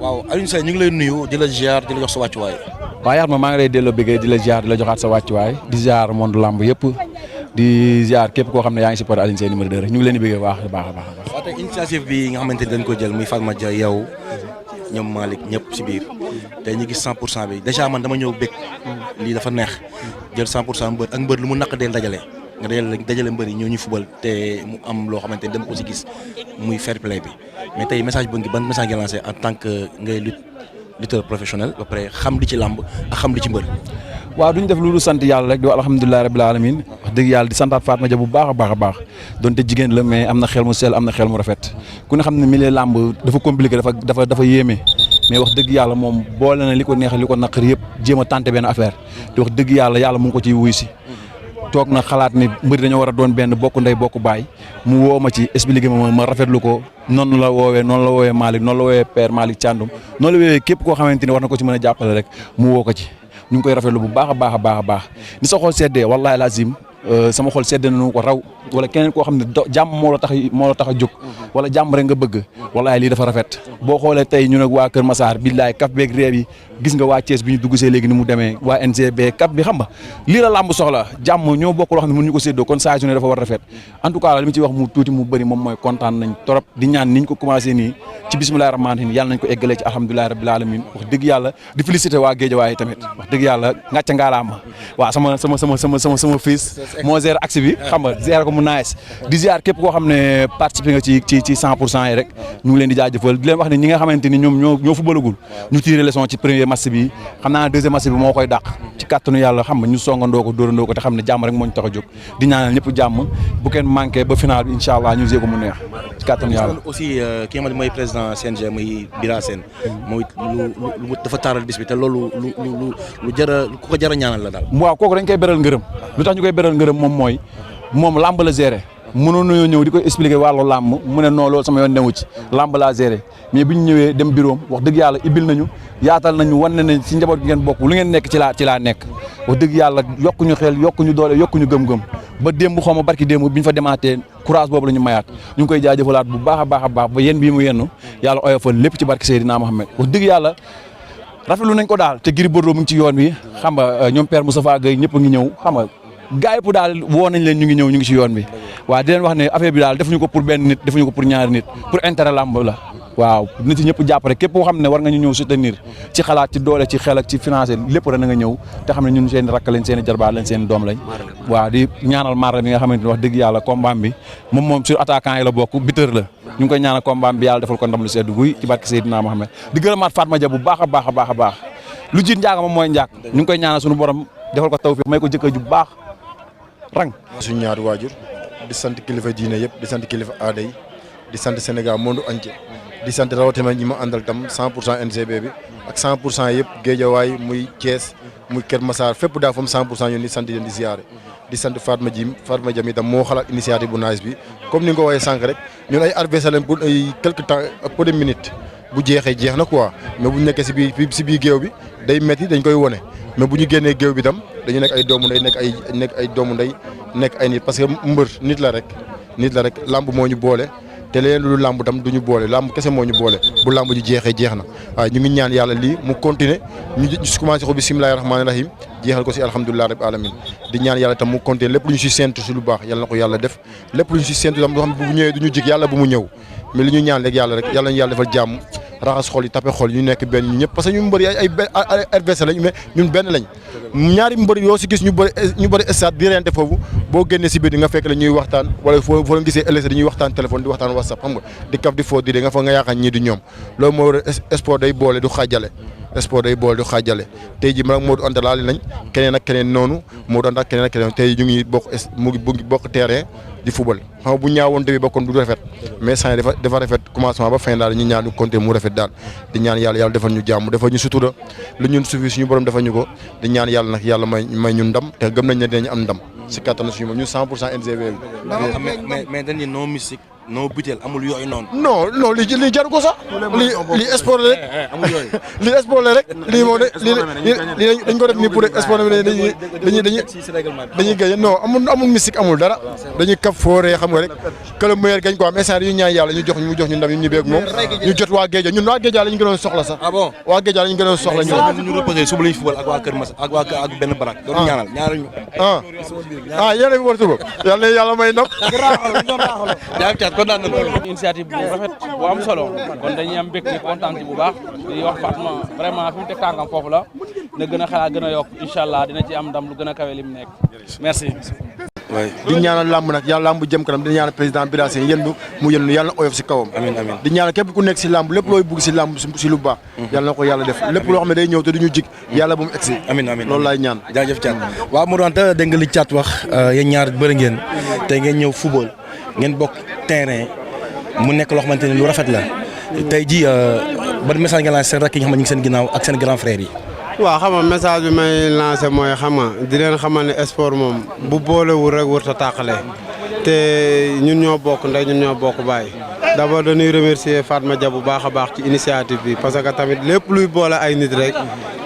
waaw Alioune Seye ñu ngi lay nuyu di la ziar di la jox sa wàccuwaay. waaw yaa ma maa ngi lay delloo bëggee di la ziar di la joxaat sa wàccuwaay di ziar monde lamb yëpp di ziar képp koo xam ne yaa ngi supporté Alioune Seye numéro 2 rek ñu ngi leen di bëggee baax a baax. waaw tey initiative bi nga xamante ni dañ ko jël muy Fatma Dia yow ñoom Malick ñëpp si biir tey ñu gis 100% bi dèjà man dama ñëw bëgg lii dafa neex jël 100% mbër ak mbër lu mu naq deel dajale nga dajale mbër yi ñoo ñu fubal te mu am loo xamante ni dama ko si gis muy fair play bi mais tey message bu ban message nga lancé en tant que ngay lutteur professionnel ba pare xam li ci làmb ak xam li ci mbër. waaw duñ def loolu sant yàlla rek di wax alhamdulilah rabbil alamin wax dëgg yàlla di santaat Fatma Dia bu baax a baax donte jigéen la mais am na xel mu sell am na xel mu rafet ku ne xam ne milieu làmb dafa compliqué dafa yéeme mais wax dëgg yàlla moom boole na li ko neex li ko naqari yëpp jéem a tenté benn affaire te wax dëgg yàlla mu ngi ko ciy wuy si toog na xalaat ni mbëri dañoo war a doon benn bokk ndey bokk baay mu woo ma ci expliqué ma rafetlu ko noonu la woowee Malick noonu la woowee père Malick Thiandoum noonu la woowee képp koo xamante ni war na ko ci mën a jàppale rek mu woo ko ci ñu ngi koy rafetlu bu baax a baax ni sa xol seddee wallahi lazim sama xol sedd nañu ko raw wala keneen koo xam ne jàmm moo la tax a jóg wala jàmm rek nga bëgg wallahi lii dafa rafet boo xoolee tey ñu nag waa Kër Massar billaay kaf beeg réew yi gis nga waa Thiès bi ñu dugg see léegi ni mu demee waa NGB kaf bi xam nga lii la làmb soxla jàmm ñoo bokk loo xam ne mënuñu ko séddoo kon saa su ne dafa war a rafet en tout cas li mu ci wax mu tuuti mu bëri moom mooy kontaan nañ trop di ñaan niñ ko commencé nii ci bismillahi rahmaani rahim yàlla nañ ko eggalee ci alhamdulillahi rabbil alamin wax dëgg yàlla di félicité waa Guédiawaye tamit wax dëgg yàlla ngàcca ngaalaama waaw sama fils moo gère axe bi xam nga gère ko mu nice di ziar képp koo xam ne participé nga ci 100% yi rek ñu ngi leen di jaajëfal di leen wax ne ñi nga xamante ni ñoom ñoo footballagul ñu tiré leçon ci premier match bi xam naa deuxième match bi moo koy dàq ci kàttanu yàlla xam nga ñu songandoo ko dóorandoo ko te xam ne jàmm rek moo ñu tax a jóg di ñaanal ñëpp jàmm bu kenn manqué ba final bi incha allah ñu jé ko mu neex ci kàttanu yàlla aussi ki nga xam ne mooy président CNG muy Bira Sène mooy lu dafa taaral bis bi te loolu lu ku ko jar a ñaanal la daal. waaw kooku dañ koy beral ngërëm lu tax ñu koy beral ngërëm moom mooy moom làmb la géré mënoon nañoo ñëw di koy expliquer wàllu làmb mu ne non loolu sama yoon newu ci làmb laa géré mais bi ñu ñëwee dem bureau wax dëgg yàlla ibbil nañu yaatal nañu wan ne ci njaboot gi ngeen bokk lu ngeen nekk ci laa nekk wax dëgg yàlla yokkuñu xel yokkuñu doole yokkuñu gëm-gëm ba démb xaw ma barki démb bi ñu fa demaatee courage boobu la ñu mayaat ñu ngi koy jaajëfalaat bu baax a baax ba yéen bii mu yennu yàlla oyofal lépp ci barki Seydina Mohamed wax dëgg yàlla rafetlu nañ ko daal te Gris Bordeaux mu ngi ci yoon bi xam nga ñoom père Moustapha Gueye ñëpp a ngi ñëw xam nga gaa yëpp daal woo nañ leen ñu ngi ñëw ñu ngi ci yoon bi waaw di leen wax ne affaire bi daal defuñu ko pour benn nit defuñu ko pour ñaari nit pour intérêt lamb la waaw nit ñi ñëpp jàpp rek képp koo xam ne war nga ñu ñëw soutenir ci xalaat ci doole ci xel ak ci financé lépp rek na nga ñëw te xam ne ñun seen rakk lañ seen i jarbaat lañ seen i doom lañ waaw di ñaanal Marley bi nga xamante ne wax dëgg yàlla combat bi moom sur attaquant yi la bokk buteur la ñu ngi koy ñaanal combat bi yàlla defal ko ndam lu sedd guy ci barke Seydina Mohamed di gërëmaat Fatma Dia bu baax a baax lu jiit njaaga moom mooy njaag ñu ngi koy ñaanal suñu borom defal ko tawfiq may ko jëkkër ju baax rang suñu ñaari waajur di sant kilifa diine yëpp di sant kilifa aada yi di sant Sénégal monde entier di sant rawatina ñi ma àndal tam 100% NGB bi ak 100% yëpp Guédiawaye muy Thiès muy Kër Massar fépp daa fam 100% ñun di sant leen di ziare di sant Fatma Dia mi tam moo xalaat initiative bu nice bi comme ni nga ko waxee sànq rek ñun ay adversaire lañ pour ay quelque temps peu de minutes bu jeexee jeex na quoi mais bu ñu nekkee si biir géew bi day métti dañ koy wone mais bu ñu génnee géew bi tam dañu nekk ay doomu ndey nekk ay doomu ndey nekk ay nit parce que mbër nit la rek lamb moo ñu boole te leneen lu lamb tam du ñu boole lamb kese moo ñu boole bu lamb ji jeexee jeex na waaye ñu ngi ñaan yàlla lii mu continuer ñu commencé ko bismillahir rahmanir rahim jeexal ko si alhamdulilah rabbil alamin di ñaan yàlla tam mu continuer lépp lu ñu si séntu si lu baax yàlla na ko yàlla def lépp lu ñu si séntu tam loo xam ne bu ñëwee du ñu jig yàlla bu mu ñëw mais li ñu ñaan rek yàlla nañu yàlla defal jàmm raxas xol yi tapé xol ñu nekk benn ñu ñëpp parce que ñu mbëri ay adversaire lañ mais ñun benn lañ ñaari mbëri yoo si gis ñu bëri stade di rente foofu boo génnee si biir di nga fekk la ñuy waxtaan wala foo leen gisee ëllëg dañuy waxtaan téléphone di waxtaan whatsapp xam nga di kaf di foo di nga fa nga yaakaar ñii di ñoom loolu moo war a sport day boole du xaajale tey ji man ak Modou Anta laali nañ keneen ak keneen noonu Modou Anta ak keneen ak keneen tey ñu ngi bokk terrain di football xam nga bu ñaawoon bi bokkoon du rafet mais saa dafa rafet commencement ba fin daal ñu ñaan ñu continuer mu rafet daal di ñaan yàlla defal ñu jàmm defal ñu sutura lu ñun sufi suñu borom defal ñu ko di ñaan yàlla nag yàlla may ñu ndam te gëm nañ ne dinañ am ndam si kattan suñu moom ñun 100% NGB mais dañ ne non mystique non butéel amul yooyu noonu. non lii jaru ko sax. lii sport la rek. amul yooyu. lii sport la rek. lii moom lii dañ ko def nii pour sport bi dañuy gagné non amul mystique amul dara. dañuy kaf fooree xam nga rek que le meilleur gagne quoi mais instant yu ñaan yàlla ñu jox ñu ndam ñu beeg moom ñu jot waa Géeja ñun waa Géeja lañu gënoon soxla sax. ah bon waa Géeja lañu gënoon soxla ñu reposé suba lañu football ak waa Kër Massa ak benn barak. doon ñaanal ñu. yéen a ngi war suba yàlla may ndam. kontaan nañu. initiative bu rafet bu am solo kon dañuy am mbégte kontaan ci bu baax di wax Fatma vraiment fi mu teg tànkam foofu la na gën a xalaat gën a yokk incha allah dina ci am ndam lu gën a kawe li mu nekk merci. di ñaanal làmb nag yàlla làmb jëm kanam di ñaanal président Bira Sène yëndu mu yëndu yàlla na oyof si kawam. amiin amiin di ñaanal képp ku nekk si làmb lépp looy bugg si làmb si lu baax. yàlla na ko yàlla def lépp loo xam ne day ñëw te duñu jig yàlla bu mu egsi. amiin loolu laay ñaan. jaajëf Thiat waaw Modou Anta dégg nga li Thiat wax yéen ñaar bëri ngeen tey ngeen ñëw football ngeen bokk terrain mu nekk loo xamante ne lu rafet la tey jii ban message nga lancé seen rakk yi nga xam ne ñu ngi seen ginnaaw ak seen grand frère yi. waaw xam nga message bi may lancé mooy xam nga di leen xamal ne sport moom bu boolewul rek wër ta tàqale te ñun ñoo bokk ndey ñun ñoo bokk baay d'abord dañuy remercier Fatma Dia bu baax a baax ci initiative bi parce que tamit lépp luy boole ay nit rek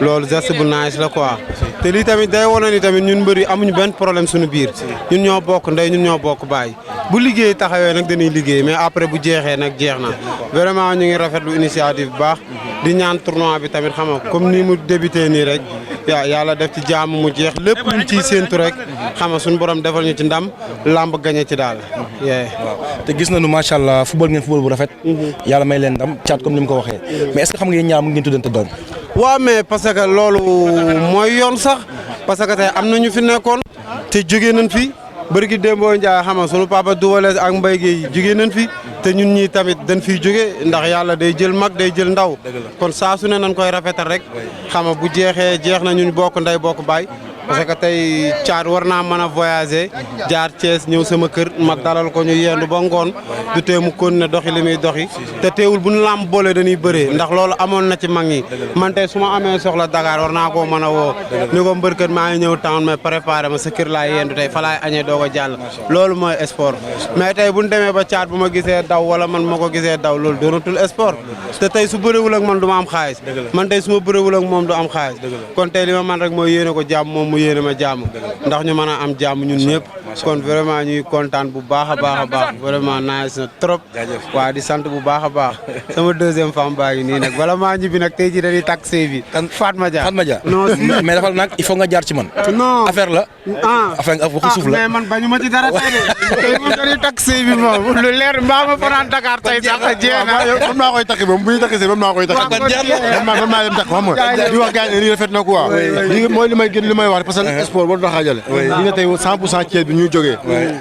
loolu geste bu nice la quoi te lii tamit day wane ni tamit ñun mbër yi amuñu benn problème suñu biir ñun ñoo bokk ndey ñun ñoo bokk baay bu liggéey taxawee nag dañuy liggéey mais après bu jeexee nag jeex na vraiment ñu ngi rafetlu initiative bu baax di ñaan tournoi bi tamit xam nga comme ni mu débuté nii rek yàlla def ci jàmm mu jeex lépp luñ ciy séentu rek xam nga suñu borom defal ñu ci ndam làmb gañe ci daal. waaw te gis nañu macha allah football ngeen football bu rafet. yàlla may leen ndam Thiat comme ni mu ko waxee. mais est-ce que xam nga yéen ñaar mu ngeen tuddante doom. waaw mais parce que loolu mooy yoon sax parce que tey am na ñu fi nekkoon te jógee nañ fi bërki Dembo Ndiaye xam nga sunu papa Doubalès ak Mbaye Guèye jógee nañ fi te ñun ñii tamit dañ fiy jóge ndax yàlla day jël mag day jël ndaw kon saa su ne nañ koy rafetal rek xam nga bu jeexee jeex na ñun bokk ndey bokk baay parce que tey Thiat war naa mën a voyager jaar Thiès ñëw sama kër ma dalal ko ñu yendu ba ngoon du tee mu continuer doxi li muy doxi te teewul bu ñu làmb boole dañuy bëree ndax loolu amoon na ci mag ñi man tey su ma amee soxla Dakar war naa koo mën a woo ni ko mbërkët maa ngi ñëw town mais préparé ma sa kër laay yendu tey fa laay añee doo ko jàll loolu mooy sport mais tey bu ñu demee ba Thiat bu ma gisee daw wala man ma ko gisee daw loolu doonatul sport te tey su bëréwul ak man du ma am xaalis man tey su ma bëréwul ak moom du am xaalis kon tey li ma man rek mooy yéene ko jàmm moom mu yéene ma jàmm ndax ñu mën a am jàmm ñun ñëpp kon vraiment ñuy kontaan bu baax a baax a baax vraiment nice na trop waaw di sant bu baax a baax sama deuxième femme baa ngi nii nag bala maa ñibbi nag tey jii dañuy takk sëy bi Fatma Dia non mais dafa nag il faut nga jaar ci man non affaire la affaire nga waxu suuf la mais man bañu ma ci dara tey de tey moom dañuy takk sëy bi moom lu leer mbaa ma fanaan Dakar tey sax jeex na man maa koy takk moom bu ñu takk sëy man maa koy takk man maa dem takk xam nga di wax gars yi nii rafet na quoi mooy li may gën li may wax parce que sport war na xaajale li nga tey 100% Thiès bi ñu jógee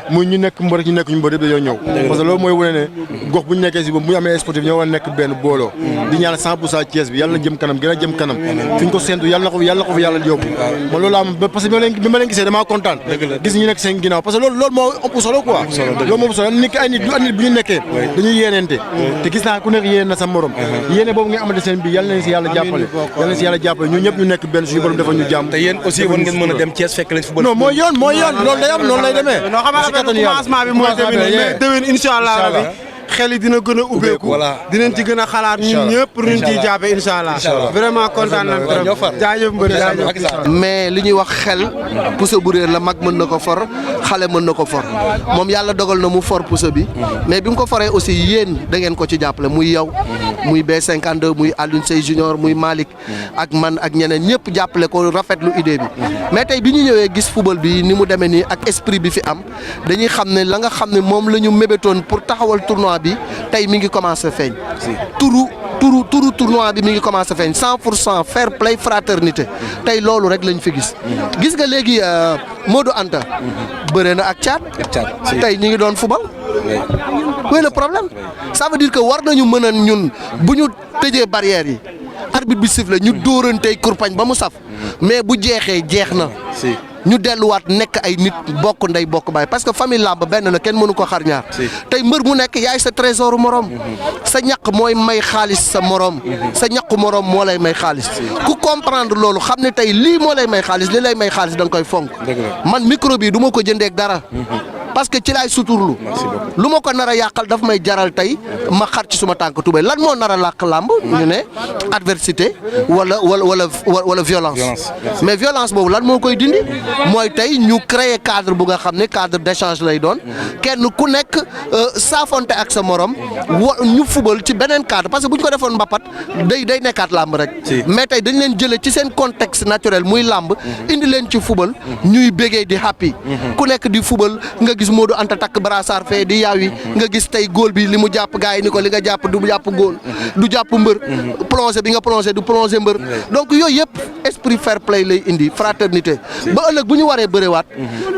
muy ñu nekk mbër ñu nekk ñu mbër yëpp dañoo ñëw parce que loolu mooy wane ne gox bu ñu nekkee si boobu bu ñu amee sportif ñoo war a nekk benn booloo di ñaan 100% Thiès bi yàlla na jëm kanam gën a jëm kanam fi ñu ko séntu yàlla na ko fi yàlla yóbbu man loolu am parce que bi ma leen gisee damaa kontaan gis ñu nekk seen ginnaaw parce que loolu moo ëpp solo quoi loolu moo ëpp solo nit ay nit bu ñu nekkee dañuy yéeneente te gis naa ku nekk yéene na sa morom yéene boobu nga amante seen bi yàlla nañ si yàlla jàppale ñu ñëpp ñu nekk benn suñu borom defal ñu jàmm te yéen aussi war ngeen mën a dem Thiès fekk leen football non mooy yoon loolu day am noonu lay demee non xam nga commencement bi mooy déwén mais déwén incha allah rabi xel yi dina gën a ubbeeku dinañ ci gën a xalaat ñun ñëpp pour ñu ciy jàppe incha allah vraiment kontaan nañ trop jaajëf mbëri jaajëf mais li ñuy wax xel puso bu réer la mag mën na ko for xale mën na ko for moom yàlla dogal na mu for puso bi mais bi mu ko foree aussi yéen da ngeen ko ci jàppale muy yow muy B52 muy Alioune Seye Junior muy Malick ak man ak ñeneen ñëpp jàppale ko rafetlu idée bi mais tey bi ñu ñëwee gis football bi ni mu demee nii ak esprit bi fi am dañuy xam ne la nga xam ne moom la ñu mébétoon pour taxawal tournoi bi tey mi ngi commencé feeñ turu tournoi bi mi ngi commencé feeñ 100% fair play fraternité tey loolu rek lañ fi gis nga léegi Modou Anta bëre na ak Thiat tey ñi ngi doon football oui le problème ça veut dire que war nañu mën a ñun bu ñu tëjee barrières yi arbitre bi siffle ñu dóorantey kurpañ ba mu saf mais bu jeexee jeex na ñu delluwaat nekk ay nit bokk ndey bokk baay parce que famille làmb benn la kenn mënu ko xar ñaar tey mbër mu nekk yaay sa trésor morom sa ñaq mooy may xaalis sa morom sa ñaqu morom moo lay may xaalis ku comprendre loolu xam ne tey lii moo lay may xaalis li lay may xaalis da nga koy fonk man micro bi du ma ko jëndeek dara parce que ci laay suturlu lu ma ko nar a yàqal daf may jaral tey ma xar ci suma tànk tubéy lan moo nar a làq làmb ñu ne adversité wala violence mais violence boobu lan moo koy dindi mooy tey ñu créer cadre bu nga xam ne cadre d'échange lay doon kenn ku nekk saafonte ak sa morom ñu fubal ci beneen cadre parce que bu ñu ko defoon mbapat day nekkaat làmb rek mais tey dañ leen jëlee ci seen contexte naturel muy làmb indi leen ci fubal ñuy bégee di happy ku nekk di fubal nga gis Modou Anta takk brassard fee di yaawi nga gis tey góol bi li mu jàpp gars yi ni ko li nga jàpp du jàpp góol du jàpp mbër plongé bi nga plongé du plongé mbër donc yooyu yëpp esprit fair play lay indi fraternité ba ëllëg bu ñu waree bërewaat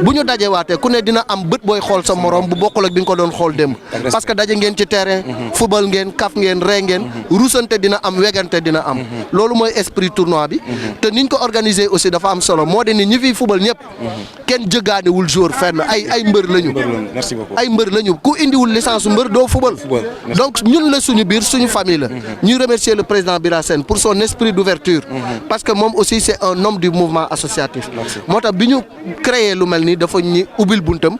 bu ñu dajewaatee ku ne dina am bët booy xool sa morom bu bokkul ak bi nga ko doon xool démb parce que daje ngeen ci terrain fubal ngeen kaf ngeen ree ngeen rusante dina am wegante dina am loolu mooy esprit tournoi bi te niñ ko organiser aussi dafa am solo moo di ni ñi fiy fubal ñëpp kenn jëggaanewul jour fenn ay mbër lañu ay mbër lañu ku indiwul licence mbër doo fubal donc ñun la suñu biir suñu famille la ñuy remercier le président Bira Sène pour son esprit d'ouverture parce que moom aussi c'est un homme du mouvement associatif moo tax bi ñu créé lu mel ni dafa ñu ubbil buntam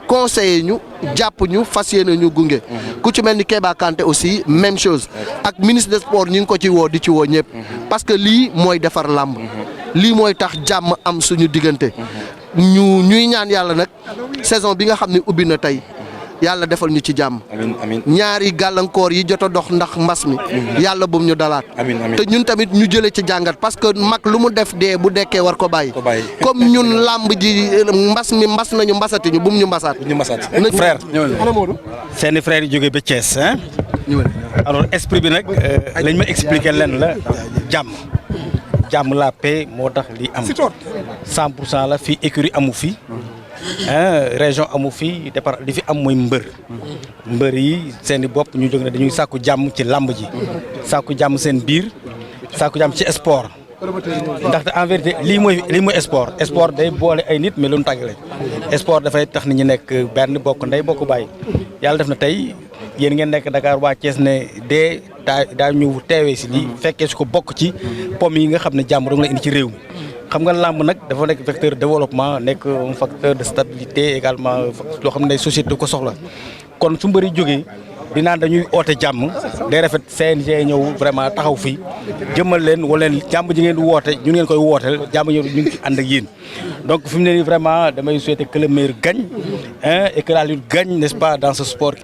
conseiller ñu jàpp ñu fas yéene ñu gunge ku ci mel ni Kéba Kanté aussi même chose ak ministre des sports ñu ngi ko ci woo di ci woo ñëpp parce que lii mooy defar làmb lii mooy tax jàmm am suñu diggante ñuy ñaan yàlla nag saison bi nga xam ne ubbi na tey yàlla defal ñu ci jàmm ñaari gàllankoor yi jot a dox ndax mbas mi yàlla bum ñu dalaat te ñun tamit ñu jëlee ci jàngat parce que mag lu mu def dee bu dekkee war ko bàyyi comme ñun làmb ji mbas mi mbas nañu mbasati ñu bum ñu mbasaat frère seeni frère yi jógee ba Thiès hein alors esprit bi nag lañ ma expliquer leen la jàmm la paix moo tax li am 100% la fii écurie amu fi région amu fi départ li fi am mooy mbër yi seen i bopp ñu jóg ne dañuy sàkku jàmm ci làmb ji sàkku jàmm seen biir sàkku jàmm ci sport ndaxte en vérité lii mooy sport day boole ay nit mais lu mu tàggale sport dafay tax nit ñi nekk benn bokk ndey bokk bàyyi yàlla def na tey yéen ngeen nekk Dakar waa Thiès ne daa ñu teewee si lii fekkee su ko bokk ci pom yi nga xam ne jàmm dong la indi ci réew mi xam nga làmb nag dafa nekk vecteur de développement nekk un facteur de stabilité également loo xam ne société ko soxla kon su mbëri jógee dinaan dañuy oote jàmm day rafet CNG ñëw vraiment taxaw fii jëmmal leen wala leen jàmm ji ngeen di woote ñun ngeen koy wooteel jàmm ñëw ñu ngi ci ànd ak yéen donc fi mu ne nii vraiment damay souhaiter que le meilleur gagne et que la lutte gagne n'est-ce pas dans ce sport.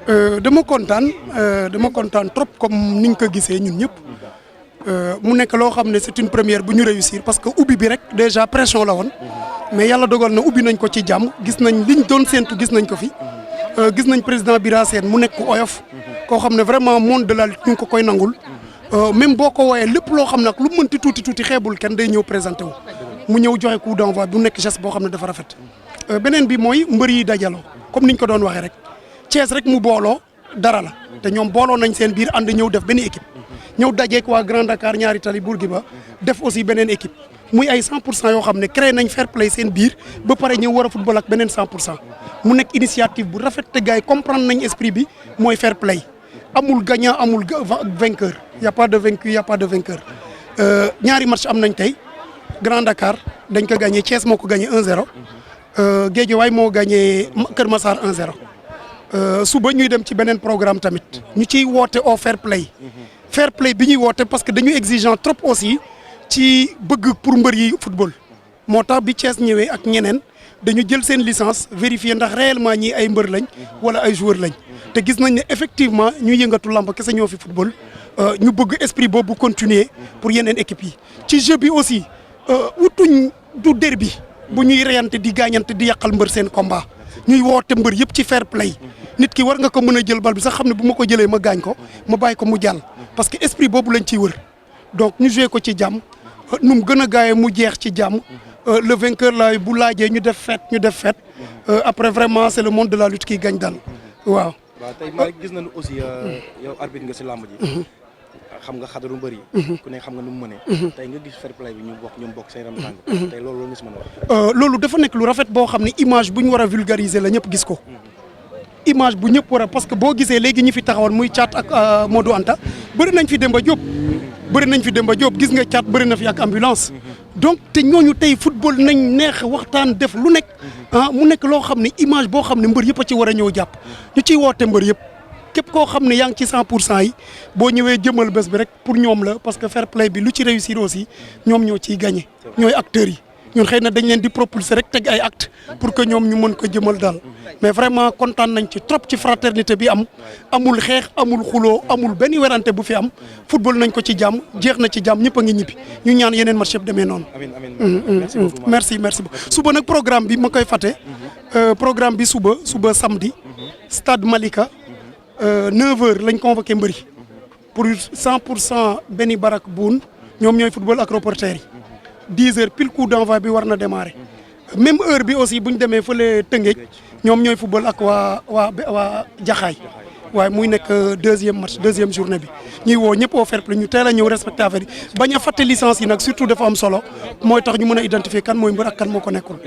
dama kontaan trop comme niñ ko gisee ñun ñëpp mu nekk loo xam ne c'est une première bu ñu réussir parce que ubbi bi rek déjà pression la woon mais yàlla dogal na ubbi nañ ko ci jàmm gis nañ liñ doon séentu gis nañ ko fi. gis nañ président Bira Sène mu nekk oyof koo xam ne vraiment monde de la lutte ñu ngi ko koy nangul même boo ko wooyee lépp loo xam ne ak lu mënti tuuti xeebul kenn day ñëw présenté wu mu ñëw joxe coup d'envoi bu nekk geste boo xam ne dafa rafet. beneen bi mooy mbër yi dajaloo comme niñ ko doon waxee rek Thiès rek mu booloo dara la te ñoom booloo nañ seen biir ànd ñëw def benn équipe ñëw dajeek waa Grand Dakar ñaari tali Bourguiba def aussi beneen équipe muy ay 100% yoo xam ne créé nañ fair play seen biir ba pare ñëw war a football ak beneen 100%. mu nekk initiative bu rafet te gars yi comprendre nañ esprit bi mooy fair play amul gagnant amul vainqueur y a pas de vaincu y a pas de vainqueur ñaari match am nañ tey Grand Dakar dañ ko gagné Thiès moo ko gagné 1-0 Guédiawaye moo gagné Kër Massar 1-0 suba ñuy dem ci beneen programme tamit ñu ciy woote au fair play bi ñuy woote parce que dañu exigeant trop aussi ci bëgg pour mbër yi football moo tax bi Thiès ñëwee ak ñeneen. dañu jël seen licence vérifier ndax réellement ñii ay mbër lañ wala ay joueur lañ te gis nañ ne effectivement ñu yëngatu lamb kese ñoo fi football ñu bëgg esprit boobu continuer pour yeneen équipes yi. ci jeu bi aussi wutuñ du derby bu ñuy reyante di gaañante di yàqal mbër seen combat ñuy woote mbër yëpp ci fair play nit ki war nga ko mën a jël bal bi sax xam ne bu ma ko jëlee ma gaañ ko ma bàyyi ko mu jàll parce que esprit boobu lañ ciy wër donc ñu joué ko ci jàmm nu mu gën a gaawee mu jeex ci jàmm. Le vainqueur la bu laajee ñu def fête après vraiment c'est le monde de la lutte qui gagne daal waaw. waaw tey Malick gis nañu aussi yow arbitre nga ci làmb ji. xam nga xadaru mbër yi. ku ne xam nga nu mu mënee. tey nga gis fair play bi ñoom bokk seen ram tàng. tey loolu nga ci mën a wax. loolu dafa nekk lu rafet boo xam ne image bu ñu war a vulgariser la ñëpp gis ko. image bu ñëpp war a parce que boo gisee léegi ñi fi taxawoon muy Thiat ak Modou Anta bëri nañ fi Demba Diop. gis nga Thiat bëri na fi ak ambulance donc te ñooñu tey football nañ neex waxtaan def lu nekk mu nekk loo xam ne image boo xam ne mbër yëpp a ci war a ñëw jàpp ñu ciy woote mbër yëpp képp koo xam ne yaa ngi ci 100% yi boo ñëwee jëmal bés bi rek pour ñoom la parce que fair play bi lu ci réussir aussi ñoom ñoo ciy gagné ñooy acteurs yi ñun xëy na dañ leen di propulser rek teg ay acte pour que ñoom ñu mën ko jëmal daal mais vraiment kontaan nañ ci trop ci fraternité bi amul xeex amul xuloo amul benn werante bu fi am football nañ ko ci jàmm jeex na ci jàmm ñëpp a ngi ñibbi ñu ñaan yeneen match yëpp demee noonu. merci beaucoup suba nag programme bi ma koy fàtte programme bi suba samedi stade Malika 9h lañ convoqué mbëri pour 100% Béni Barak Boune ñoom ñooy football ak reporter yi. 10h pile coup d'envoi bi war na démarrer même heure bi aussi bu ñu demee fële Tëngéej ñoom ñooy football ak waa Jaxaay waaye muy nekk deuxième journée bi ñuy woo ñëpp au fair play ñu teel a ñëw respecté affaire yi bañ a fàtte licence yi nag surtout dafa am solo mooy tax ñu mën a identifier kan mooy mbër ak kan moo ko nekkul